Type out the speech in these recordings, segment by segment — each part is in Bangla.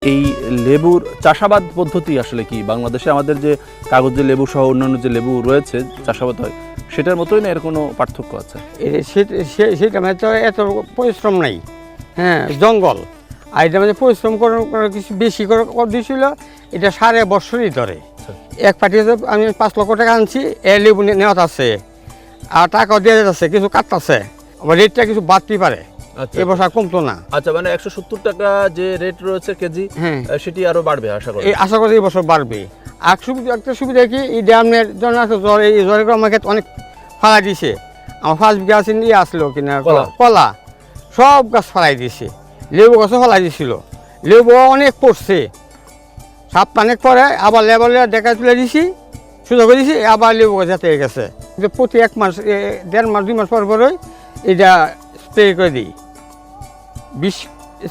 এই লেবুর চাষাবাদ পদ্ধতি আসলে কি বাংলাদেশে আমাদের যে কাগজে লেবু সহ অন্যান্য যে লেবু রয়েছে চাষাবাদ হয় সেটার মতোই না এর কোনো পার্থক্য আছে? সেটা মানে তো এত পরিশ্রম নাই, হ্যাঁ জঙ্গল। আর এটা মানে পরিশ্রম করার কিছু বেশি করে দিয়েছিল, এটা 5.5 বছরই ধরে। এক পার্টিতে আমি 5 লক্ষ টাকা আনছি, লেবু নেওয়া আছে আর টাকাও দিয়ে যাচ্ছে, কিছু কাটতেছে, আবার রেটটা কিছু বাড়তে পারে, এবছর কমতো না। আচ্ছা, মানে 170 টাকা যে রেট রয়েছে কেজি, হ্যাঁ সেটি আরো বাড়বে আশা করি। আশা করি এই বছর বাড়বে। আর একটা সুবিধা কি, এই ড্যামের জন্য জ্বর, এই জ্বরে আমাকে অনেক ফালাই দিছে। আমার 5 বিঘা আছে নিয়ে আসলো কিনা কলা, সব গাছ ফালাই দিছে। লেবু গাছও ফালাই দিছিল, লেবু অনেক পড়ছে। সাপ অনেক পরে আবার লেবার দেখা তুলে দিছি, সুযোগ করে দিছি, আবার লেবু গাছ যাতে গেছে। কিন্তু প্রতি 1 মাস 1.5 মাস 2 মাস পর পরই এটা স্প্রে করে দিই। বিষ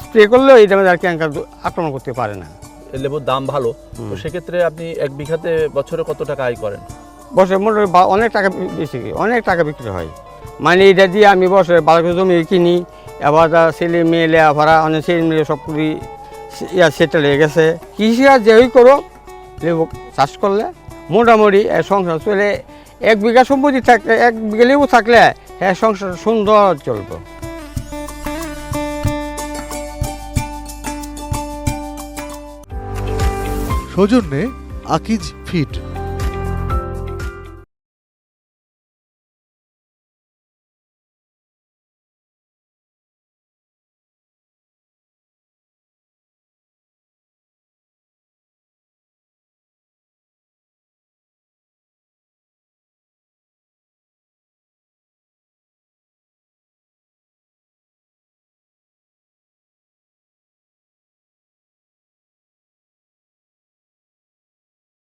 স্প্রে করলেও এটা আর ক্যাঙ্কার আক্রমণ করতে পারে না। লেবুর দাম ভালো, তো সেক্ষেত্রে আপনি 1 বিঘাতে বছরে কত টাকা আয় করেন? বছরে মোটামুটি অনেক টাকা বেশি, অনেক টাকা বিক্রি হয়। মানে এটা দিয়ে আমি বছরে 12 জমি কিনি, এবার ছেলে মেয়ে লেখাপড়া, অনেক ছেলে মেয়ে সব করে সেটেল হয়ে গেছে। কৃষিকাজ যেই করো, লেবু চাষ করলে মোটামুটি সংসার চলে। 1 বিঘা সম্পত্তি থাকলে, 1 বিঘা লেবু থাকলে হ্যাঁ সংসার সুন্দর চলবে। সৌজন্যে আকিজ ফিড।